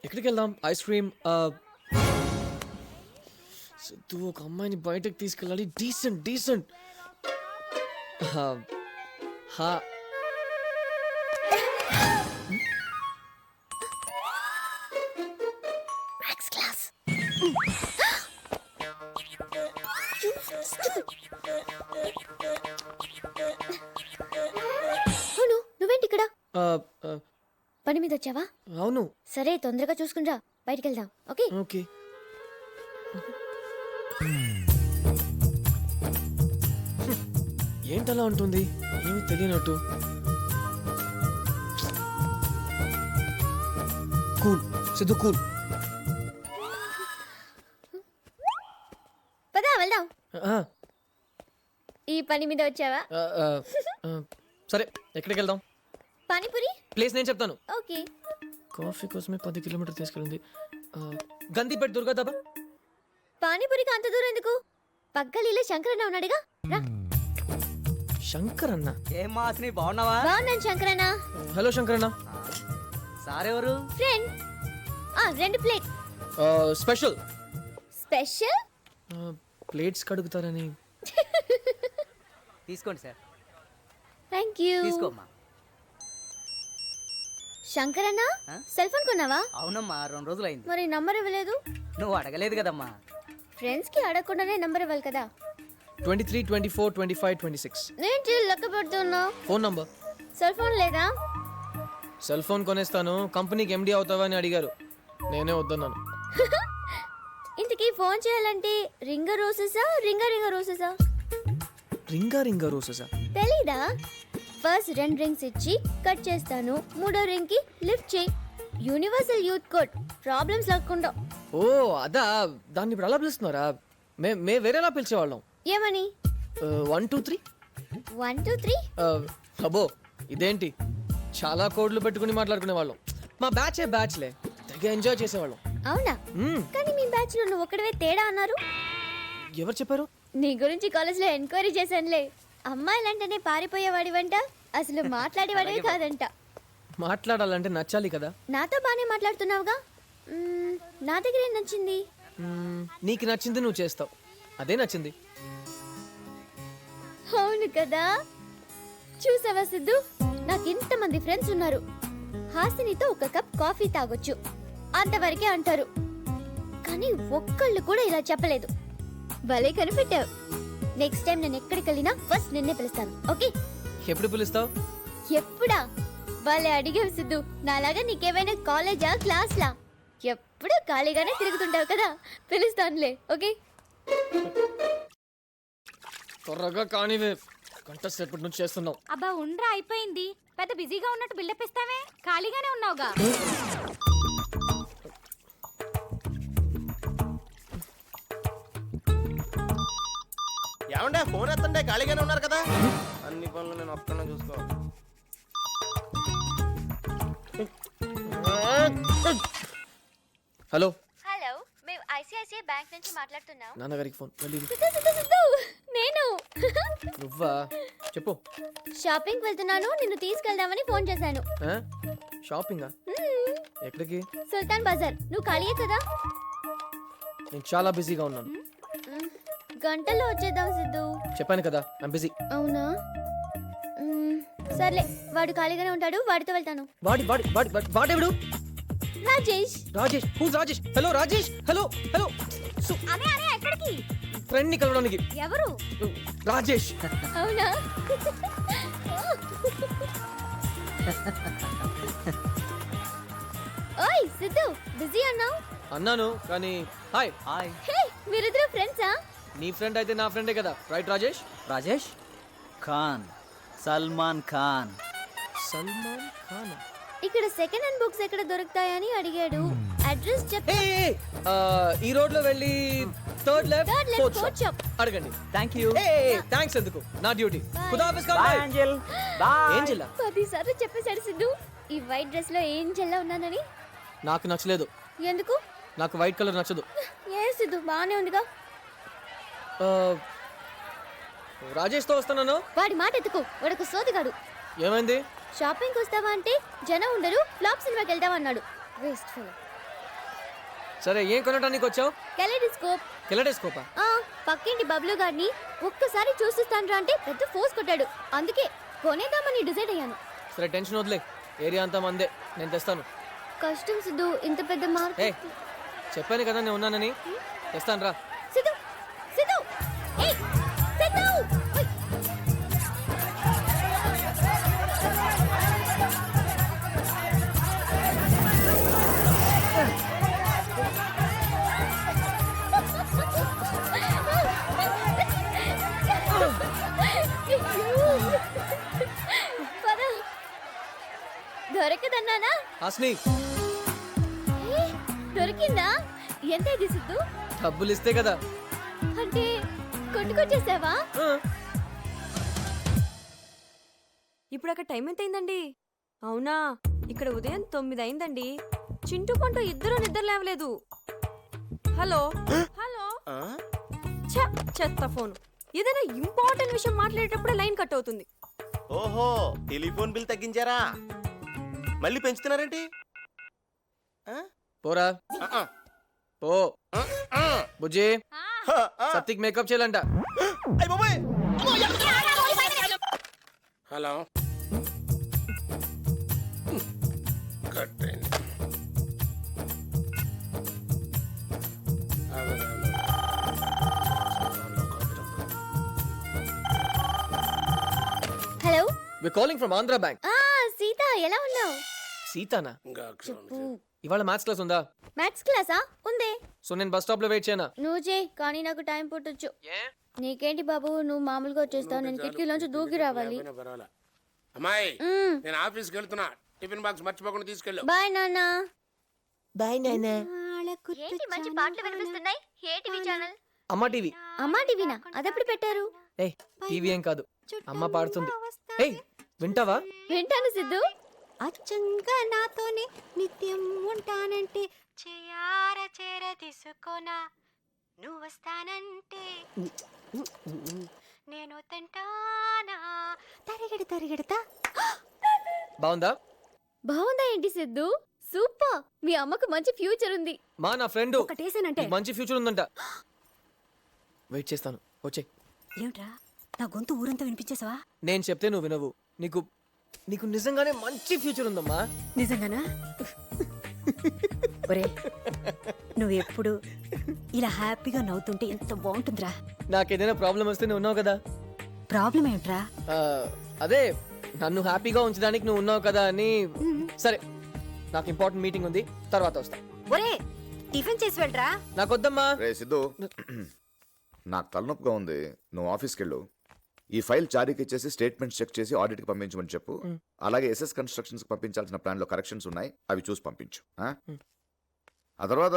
ఎక్కడికి వెళ్దాం? Ice cream. Siddhu, ఒక అమ్మాయిని బయటకు తీసుకెళ్ళాలి. Decent decent. అవును, నువ్వేంటి ఇక్కడ? పని మీద వచ్చావా? అవును. సరే, తొందరగా చూసుకునిరా, బయటికి వెళ్దాం. Okay okay. ఏంటలా ఉంటుంది? ఏమి తెలియనట్టు. Cool Siddhu, cool. పదా వెళ్దాం. ఈ పని మీద వచ్చావా? సరే, ఎక్కడికి వెళ్దాం? పానీపూరి ప్లేస్ నేను చెప్తాను. ఓకే. కాఫీ కోసమే 10 కిలోమీటర్ తీసుకెళ్ళింది. గందిపేట దుర్గా దాబా. పానీపూరికి అంత దూరం ఎందుకు? పక్కలీలో శంకరన్న ఉన్నాడుగా, రా. శంకర్ అన్న? ఏం మాస్ని, బాగున్నావా? బాగున్నాను శంకరన్న. హలో శంకర్ అన్న. సార్ ఎవరు? Friend. 2 plate special. Special? Plates కడుగుతారని. తీసుకోండి సార్. Thank you. తీసుకోమ్మా. శంకరన్న, సెల్ ఫోన్ కొన్నావా? అవునమ్మా, 2 రోజులైంది. మరి నంబర్ ఇవ్వలేదు? నువ్వు అడగలేదు కదమ్మా. ఫ్రెండ్స్ కి అడగకుండానే నంబర్ ఇవ్వాలి కదా. 23, 24, 25, 26. ఏంటి లెక్క పెడుతున్నా? Phone number. సెల్ ఫోన్ లేదా? సెల్ ఫోన్ కొనేస్తాను, కంపెనీకి ఎండి అవుతావా అని అడిగారు. నేనే వద్దన్నాను. ఇంతకీ ఫోన్ చేయాలంటే రింగర్ రోసెసా, రింగర్ రోసెసా? రింగా రింగా రోజా? తెలీదా? ఫస్ట్ 2 రింగ్స్ ఇచ్చి కట్ చేస్తాను, 3వ రింగ్ కి లిఫ్ట్ చేయి. యూనివర్సల్ యూత్ కోడ్, ప్రాబ్లమ్స్ లేకుండా. ఓ అదా, దాన్ని ఇప్పుడు అలా పిలుస్తున్నారా? మే వేరేలా పిలిచేవాళ్ళం. ఏమని? 1 2 3. 1 2 3? అబ్బో, ఇదేంటి చాలా కోడ్లు పెట్టుకుని మాట్లాడుకునే వాళ్ళం. మా బ్యాచ్లే తెగ ఎంజాయ్ చేసేవాళ్ళం. అవునా? కానీ మీ బ్యాచ్ లో నువ్వు ఒక్కడవే తేడా అన్నారు. ఎవరు చెప్పారు? నీ గురించి కాలేజ్ లో ఎంక్వైరీ చేశానులే. అమ్మాయిలంటేనే పారిపోయేవాడివంట, అసలు మాట్లాడేవాడివి కాదంట. మాట్లాడాలంటే నచ్చాలి కదా. నాతో బానే మాట్లాడుతున్నావుగా. నా దగ్గర ఏం నచ్చింది? నీకు నచ్చింది నువ్వు చేస్తావు, అదే నచ్చింది. అవును కదా. చూసావా సిద్ధు, నాకు ఇంతమంది ఫ్రెండ్స్ ఉన్నారు. హాసినితో ఒక కప్ కాఫీ తాగొచ్చు, అంతవరకే అంటారు. కానీ ఒక్కళ్ళు కూడా ఇలా చెప్పలేదు. భలే కనిపెట్టావు. నెక్స్ట్ టైం నేను ఎక్కడికి వెళ్ళినా ఫస్ట్ నిన్నే పిలుస్తాను. ఓకే? ఎప్పుడు పిలుస్తావు? ఎప్పుడా? భలే అడిగావు సిద్ధు. నాలాగా నీకేమైనా కాలేజా, క్లాస్లా? ఎప్పుడు ఖాళీగానే తిరుగుతుంటావు కదా, పిలుస్తానులే. ఓకే? త్వరగా కానివే, గంట సేపటి నుంచి చేస్తున్నావు. అబ్బా ఉండ్రా, అయిపోయింది. పెద్ద బిజీగా ఉన్నట్టు బిల్డప్ ఇస్తావే, ఖాళీగానే ఉన్నావుగా. ఏమంటే ఫోన్ ఎత్తండి, ఖాళీగానే ఉన్నారు కదా. అన్ని పనులు నేను ఒక్కనే చూసుకో. హలో. హలో, మేము ఐసిఐసిఐ బ్యాంక్ నుంచి మాట్లాడుతున్నాం. నాన్నగారికి ఫోన్. నేను. నువ్వా? చెప్పు. షాపింగ్ వెళ్తున్నాను, నిన్ను తీసుకెళ్దామని ఫోన్ చేశాను. షాపింగా? ఎక్కడికి? సుల్తాన్ బజార్. నువ్వు ఖాళీయే కదా? నేను చాలా బిజీగా ఉన్నాను. గంటలో వచ్చేద్దాం సిద్ధు. చెప్పాను కదా, ఐమ్ బిజీ. అవునా? సర్లే, వాడు ఖాళీగానే ఉంటాడు, వాడితో వెళ్తాను. వాడెవడు? Rajesh. Rajesh? Who's Rajesh? Hello Rajesh. Hello hello. అనే అనే ఎక్కడికి? ఫ్రెండ్ ని కలవడానికి. ఎవరు? రాజేష్. అవునా? ఓయ్ సిద్ధు, బిజీ అన్నావు. అన్నాను కానీ. హాయ్. హాయ్. హే, మీరిద్దరు ఫ్రెండ్సా? నీ ఫ్రెండ్ అయితే నా ఫ్రెండే కదా, రైట్ రాజేష్? రాజేష్ ఖాన్, సల్మాన్ ఖాన్. సల్మాన్ ఖాన్. ఇక్కడ సెకండ్ హ్యాండ్ బుక్స్ ఎక్కడ దొరుకుతాయని అడిగాడు. అడ్రస్ చెప్పు. ఈ రోడ్ లో వెళ్ళి third left, Third left, fourth fourth shop అడగండి. Thank you. థ్యాంక్స్ ఎందుకు, నా డ్యూటీ. Bye. ఖుదా హాఫిజ్. Bye angel. బాయ్. ఏంజెలా? 10 సార్లు చెప్పేశాడు సిద్ధు ఈ వైట్ డ్రెస్ లో ఏం జల్లా ఉన్నానని. నాకు నచ్చలేదు. ఎందుకు? నాకు వైట్ కలర్ నచ్చదు. ఏ సిద్ధు, బానే ఉందిగా. రాజేష్ తో వస్తున్నాను. వాడి మాట ఎత్తుకో, వాడొక సోదిగాడు. ఏమైంది? షాపింగ్ వస్తావా అంటే జనం ఉండరు, ఫ్లాప్ సినిమాకి వెళ్దామన్నాడు. Waste fellow. సరే ఏం కొనడానికి వచ్చావు? కెలెడోస్కోప్. కెలెడోస్కోపా? పక్కింటి బబ్లు గారిని ఒక్కసారి చూసిస్తాను అంటే పెద్ద ఫోర్స్ కొట్టాడు. అందుకే కొనేద్దామని డిసైడ్ అయ్యాను. సరే టెన్షన్ వదిలే, ఏరియా అంతా మందే, నేను తెస్తాను. కష్టం సిద్ధు, ఇంత పెద్ద ఏ మార్కెట్. చెప్పాను కదా నేను ఉన్నానని, తెస్తాను రా. సిద్ధు సిద్ధు ఏయ్ సిద్ధు ఓయ్. పద. దొరకదన్నానా? హాస్ని, ఏ, దొరికిందా? ఎంత ఇది సిద్ధు? డబ్బులు ఇస్తే కదా. అంటే కొట్టుకొచ్చేసావా? ఆ, ఇప్పుడు అక్కడ టైం ఎంత అయిందండి? అవునా, ఇక్కడ ఉదయం 9 అయిందండి. చింటూ పంట ఇద్దరు నిద్ర లేవలేదు. హలో హలో, ఛ, చెత్త ఫోన్. ఏదైనా ఇంపార్టెంట్ విషయం మాట్లాడేటప్పుడే లైన్ కట్ అవుతుంది. ఓహో టెలిఫోన్ బిల్ తగ్గించారా? మళ్ళీ పెంచుతున్నారేంటి? పోరా ఆ, ఆ, పో. ఆ. బుజ్జి, హ, ఆ. సత్తికి మేకప్ చేయాలంట. అయ్ బాబోయ్. హలో కట్టండి. Hello. We calling from Andhra Bank. Sita ఎలా ఉన్నావు? సీతానా? చెప్పు. ఇవాళ మ్యాథ్స్ క్లాస్ ఉందా? మ్యాథ్స్ క్లాసా? ఉంది. సో నేను బస్ స్టాప్ లో వెయిట్ చేయనా? నువ్వు చేయి, కానీ నాకు టైం పుట్టొచ్చు. నీకేంటి బాబు, నువ్వు మామూలుగా వచ్చేస్తావు, నేను కిటికీలోంచి దూకి రావాలి. అమ్మాయి మ్మ్. నేను ఆఫీస్కి వెళ్తున్నా, టిఫిన్ బాక్స్ మర్చిపోకుండా తీసుకెళ్ళు. బాయ్ నాన్న. బాయ్ నాన్న. ఏంటి మంచి పాటలు వినిపిస్తున్నాయి? ఏ టీవీ ఛానల్? అమ్మ టీవీ. అమ్మా టీవీనా? అదెప్పుడు పెట్టారు? ఏ టీవీ ఏం కాదు, అమ్మ పాడుతుంది. ఏయ్ వింటావా? వింటాను సిద్ధు. అచ్చంగా నాతోనే నిత్యం ఉంటానంటే చేయార చేర తీసుకోనా, నువ్వు వస్తానంటే నేను తింటానా, తరిగెడతా. బాగుందా? బాగుందా ఏంటి సిద్ధు? సూపర్. మీ అమ్మకు మంచి ఫ్యూచర్ ఉంది. మా నా ఫ్రెండ్ ఒకటేసానంటే మంచి ఫ్యూచర్ ఉందంట. వెయిట్ చేస్తాను, వచ్చే. ఏమిట్రా, నా గొంతు ఊరంతా వినిపించేసావా? నేను చెప్తే నువ్వు వినవు. నీకు నీకు నిజంగానే మంచి ఫ్యూచర్ ఉందమ్మా. నిజంగానా? ఒరే, నువ్వు ఎప్పుడు ఇలా హ్యాపీగా నవ్వుతుంటే ఎంత బాగుంటుందిరా. నాకేదైనా ప్రాబ్లం వస్తే నువ్వు ఉన్నావు కదా. ప్రాబ్లం ఏంట్రా? ఆ, అదే నన్ను హ్యాపీగా ఉంచడానికి నువ్వు ఉన్నావు కదా అని. సరే, నాకు ఇంపార్టెంట్ మీటింగ్ ఉంది, తర్వాత వస్తా. ఒరే, టిఫిన్ చేసి వెళ్ళరా. నాకొద్దమ్మా. రే సిద్ధు, నాకు తలనొప్పిగా ఉంది, నువ్వు ఆఫీస్కి వెళ్ళు. ఈ ఫైల్ చారీకి ఇచ్చేసి స్టేట్మెంట్స్ చెక్ చేసి ఆడిట్కి పంపించమని చెప్పు. అలాగే ఎస్ఎస్ కన్స్ట్రక్షన్స్కి పంపించాల్సిన ప్లాన్లో కరెక్షన్స్ ఉన్నాయి, అవి చూసి పంపించు. ఆ తర్వాత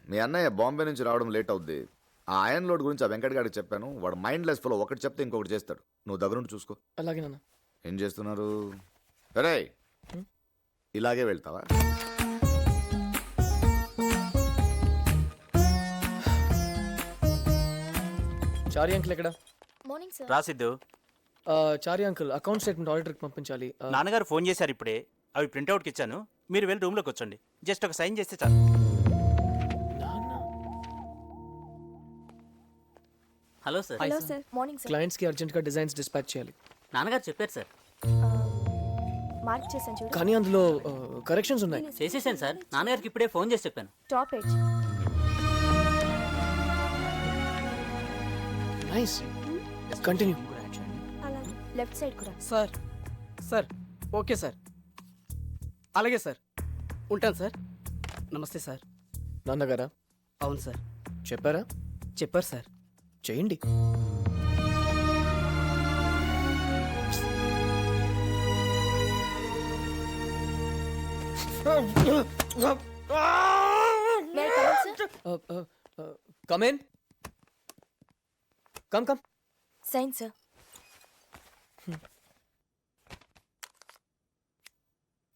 మీ అన్నయ్య బాంబే నుంచి రావడం లేట్ అవుద్ది. ఆ ఐరన్ లోడ్ గురించి ఆ వెంకట్ గారికి చెప్పాను, వాడు మైండ్ లెస్ ఫలో, ఒకటి చెప్తే ఇంకొకటి చేస్తాడు. నువ్వు దగ్గరుండి చూసుకో. అలాగే నాన్న. ఏం చేస్తున్నారు? రే, ఇలాగే వెళ్తావా? చారి అంకుల్ ఎక్కడ? Morning sir. రాసిద్దు, చారి అంకుల్ అకౌంట్ స్టేట్మెంట్ ఆడిటర్కి పంపించాలి. నాన్నగారు ఫోన్ చేశారు ఇప్పుడే, అవి ప్రింట్అవుట్కి ఇచ్చాను. మీరు వెళ్ళి రూమ్లోకి వచ్చండి, జస్ట్ ఒక సైన్ చేస్తే చాలు. Hello sir. Hello sir. Morning sir. క్లయింట్స్కి అర్జెంట్గా డిజైన్స్ డిస్పాచ్ చేయాలి. నాన్నగారు చెప్పారు సార్. మార్క్ చేశాను చూడు. కానీ అందులో కరెక్షన్స్ ఉన్నాయి. చేసేసాను సార్, నాన్నగారికి ఇప్పుడే ఫోన్ చేసి చెప్పాను. Top edge. Nice, continue. అలా లెఫ్ట్ సైడ్ కూడా. సార్ సార్ ఓకే సార్, అలాగే సార్, ఉంటాను సార్. నమస్తే సార్. నాన్నగారా? అవును సార్, చెప్పారా? చెప్పారు సార్. చేయండి. Come in. Come. Sign sir.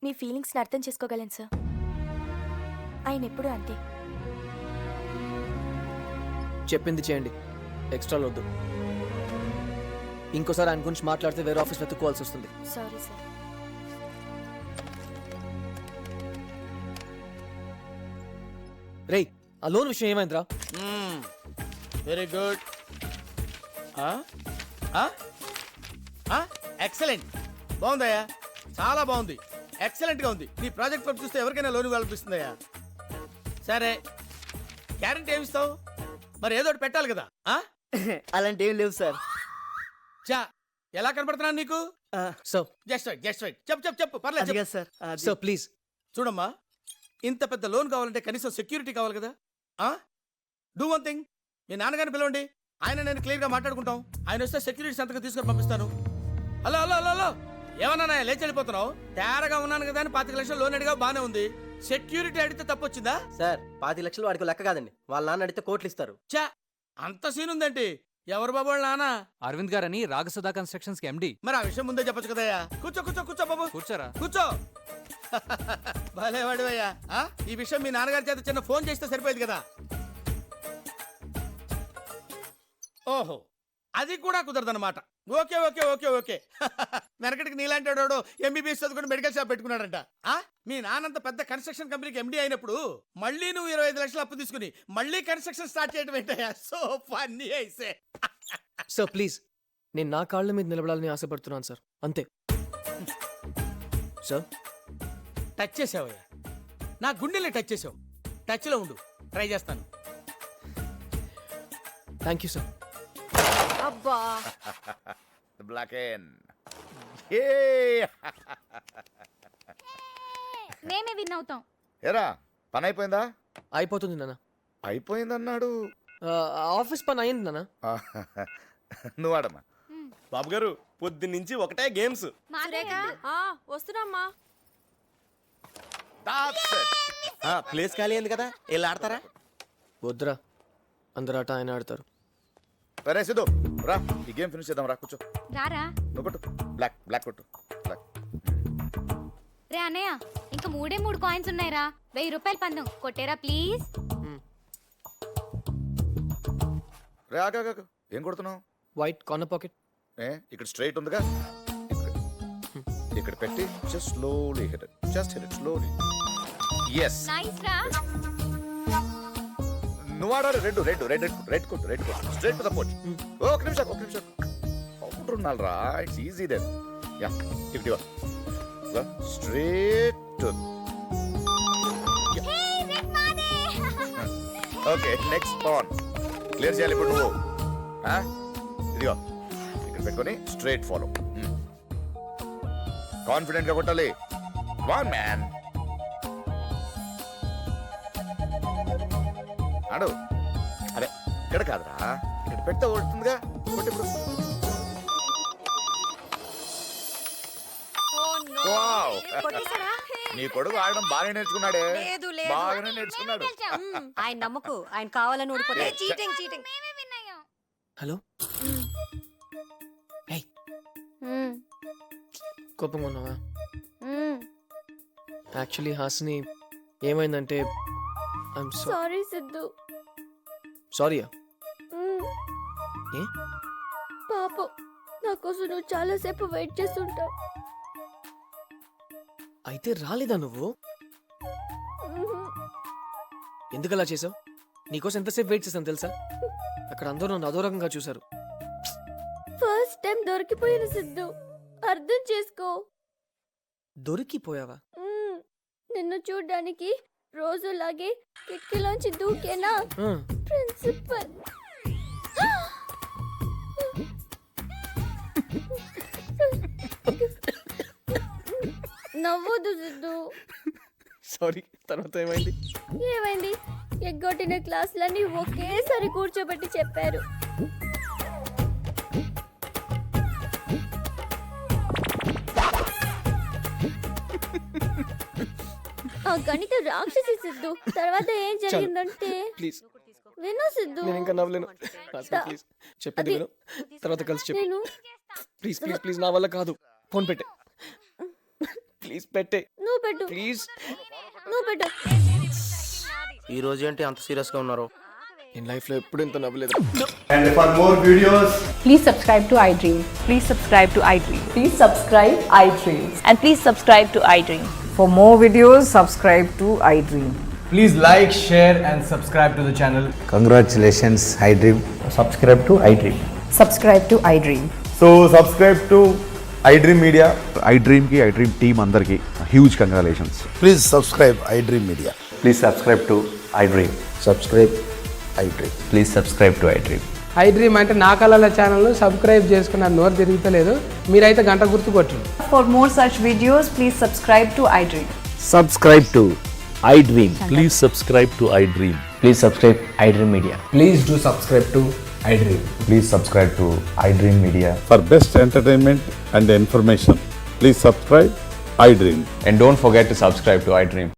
మీ ఫీలింగ్స్ని అర్థం చేసుకోగలను సార్. ఆయన ఎప్పుడూ అంతే. చెప్పింది చేయండి, ఎక్స్ట్రా వద్దు. ఇంకోసారి ఆయన గురించి మాట్లాడితే వేరే ఆఫీస్ వెతుక్కోవాల్సి వస్తుంది. Sorry sir. రేయ్ ఆ లోన్ విషయం ఏమైందిరా? Very good. ఎక్సలెంట్, బాగుందయ్యా, చాలా బాగుంది, ఎక్సలెంట్ గా ఉంది. నీ ప్రాజెక్ట్ వర్క్ చూస్తే ఎవరికైనా లోన్ కల్పిస్తుందయ్యా. సరే, గ్యారంటీ ఏమిస్తావు? మరి ఏదో ఒకటి పెట్టాలి కదా. అలాంటి ఏం లేవు సార్. చా, ఎలా కనపడుతున్నాను నీకు? Sir just right. చెప్పు పర్లేదు చెప్పు. Sir sir please. చూడమ్మా, ఇంత పెద్ద లోన్ కావాలంటే కనీసం సెక్యూరిటీ కావాలి కదా. డూ వన్ థింగ్, మీ నాన్నగారిని పిలవండి, ఆయన నేను క్లియర్ గా మాట్లాడుకుంటాం. ఆయన వస్తే సెక్యూరిటీ సంతకం తీసుకొని పంపిస్తాను. హలో హలో హలో హలో, ఏమన్నా లేచి వెళ్ళిపోతున్నావు? తేరగా ఉన్నాను కదా అని 25 లక్షలు లోన్ అడిగా, బానే ఉంది. సెక్యూరిటీ అడిగితే తప్పు వచ్చిందా? సార్ 25 లక్షలు వాడికి లెక్క కాదండి, వాళ్ళ నాన్న అడిగితే కోట్లు ఇస్తారు. చా, అంత సీన్ ఉందేంటి? ఎవరు బాబు వాళ్ళ నాన్న? అరవింద్ గారని రాగసుధా కన్స్ట్రక్షన్స్ కి ఎండి. మరి ఆ విషయం ముందే చెప్పొచ్చు కదయ్యా. కూర్చో బాబు, కూర్చోరా. కూర్చో. భలే వాడివయ్యా. ఈ విషయం మీ నాన్నగారి చేత చిన్న ఫోన్ చేస్తే సరిపోయేది కదా. ఓహో, అది కూడా కుదరదన్నమాట. Okay okay okay okay. వెనకటికి నీలాంటి వాడు ఎంబీబీఎస్ చదువుకుని మెడికల్ షాప్ పెట్టుకున్నాడంట. మీ నాన్నంత పెద్ద కన్స్ట్రక్షన్ కంపెనీకి ఎండీ అయినప్పుడు మళ్ళీ నువ్వు 25 లక్షలు అప్పు తీసుకుని మళ్ళీ కన్స్ట్రక్షన్ స్టార్ట్ చేయడం ఏంటయ్యా? సో ఫన్నీ అయితే. సార్ ప్లీజ్, నేను నా కాళ్ళ మీద నిలబడాలని ఆశపడుతున్నాను సార్, అంతే. సార్ టచ్ చేసావయ్యా, నా గుండెల్ని టచ్ చేసావు. టచ్లో ఉండు, ట్రై చేస్తాను. Thank you sir. అబ్బా బ్లాక్ అండ్ మేమే విన్ అవుతాం. ఏరా, పని అయిపోయిందా? అయిపోతుంది నాన్న. అయిపోయిందన్నాడు. ఆఫీస్ పని అయింది నాన్న. నువ్వు ఆడమ్మా. బాబు గారు, పొద్దున్నుంచి ఒకటే గేమ్స్. వస్తున్నామ్మా. ప్లేస్ ఖాళీ అయింది కదా, వెళ్ళి ఆడతారా? వద్దురా, అందరు ఆట ఆయన ఆడతారు. సరే సిద్ధు, రా ఈ గేమ్ ఫినిష్ చేద్దాం. రా కూర్చో. రారా. నువ్వు కొట్టు, బ్లాక్ కొట్టు. బ్లాక్. రే అన్నయ్య, ఇంకా 3 కాయిన్స్ ఉన్నాయిరా. 1000 రూపాయలు పందెం కొట్టేరా ప్లీజ్. రే ఆగా, ఏం కొడుతున్నావు? White corner pocket. ఇక్కడ స్ట్రైట్ ఉందిగా, ఇక్కడ పెట్టి just slowly hit it. Just hit it slowly. yes nice రా. నువ్వు ఆడాలి. రెడ్ కొట్టు స్ట్రైట్ టు ద పోచ్. ఒక నిమిషం కౌంటర్ ఉండాలిరా. It's easy then. యా, ఇక్కడ straight to. Okay, next pan clear చేయాలి ఇప్పుడు నువ్వు. ఇదిగో ఇక్కడ పెట్టుకొని స్ట్రైట్ ఫాలో. కాన్ఫిడెంట్ గా కొట్టాలి. వన్ మ్యాన్ ఆడు. అరే ఇక్కడ కాదురా, ఇక్కడ పెడితే ఓడుతుందిగా. కొట్టి ఇప్పుడు. వావ్, నీ కొడుకు ఆడడం బాగానే నేర్చుకున్నాడే. బాగానే నేర్చుకున్నాడు. ఆయన నమ్మకు, ఆయన కావాలని ఓడిపోతే చీటింగ్. మేమే విన్ అయ్యాం. హలో. కోపంగా ఉన్నావా? యాక్చువల్లీ హాసిని, ఏమైందంటే ఐఎమ్ సారీ సిద్ధు. సారీయా? ఏ? పాపం, నా కోసం నువ్వు చాలాసేపు వెయిట్ చేస్తుంటావు. అయితే రాలేదా నువ్వు? ఎందుకు అలా చేసావు? నీకోసం ఎంతసేపు వెయిట్ చేశాను తెలుసా? అక్కడ అందరూ నన్ను అదో రకంగా చూశారు. ఫస్ట్ టైం దొరికిపోయిన సిద్ధు, అర్థం చేసుకో. దొరికిపోయావా? నిన్ను చూడ్డానికి రోజులాగే కిటికీలోంచి దూకేనా ప్రిన్సిపల్. నవ్వొద్దు సిద్ధు. సారీ. తర్వాత ఏమైంది? ఏమైంది? ఎగ్గొట్టిన క్లాసులన్నీ ఒకేసారి కూర్చోబెట్టి చెప్పారు. ఆ గణిత రాక్షసి సిద్ధు. తర్వాత ఏం జరిగిందంటే, ప్లీజ్ విను సిద్ధు. నేను ఇంకా నవ్వలేను. ప్లీజ్ చెప్పేది విను, తర్వాత కలిసి చెప్పు. నేను ప్లీజ్ నా వల్ల కాదు. ఫోన్ పెట్టే. ప్లీజ్ పెట్టే. నువ్వు పెట్టు. ప్లీజ్ నువ్వు పెట్టు. ఈ రోజు ఏంటి అంత సీరియస్ గా ఉన్నారు? నేను లైఫ్ లో ఎప్పుడు ఇంత నవ్వలేదు. And for more videos, please subscribe to iDream. Please subscribe to iDream. Please subscribe iDream. And please subscribe to iDream. For more videos, subscribe to iDream. Please like, share, and subscribe to the channel. Congratulations, iDream. Subscribe to iDream. Subscribe to iDream. So subscribe to iDream Media. iDream ki iDream team andarki huge congratulations. Please subscribe I dream media. Please subscribe to iDream. Subscribe I dream. Please subscribe to iDream. iDream అంటే నా కళల channel subscribe చేసుకున్న నోరు తిరుగుతలేదు. మీరైతే గంట గుర్తు కొట్టండి. For more such videos, please subscribe to iDream. Subscribe to iDream. Please subscribe to iDream. Please subscribe iDream Media. Please do subscribe to iDream. Please subscribe to iDream Media. For best entertainment and information, please subscribe iDream. And don't forget to subscribe to iDream.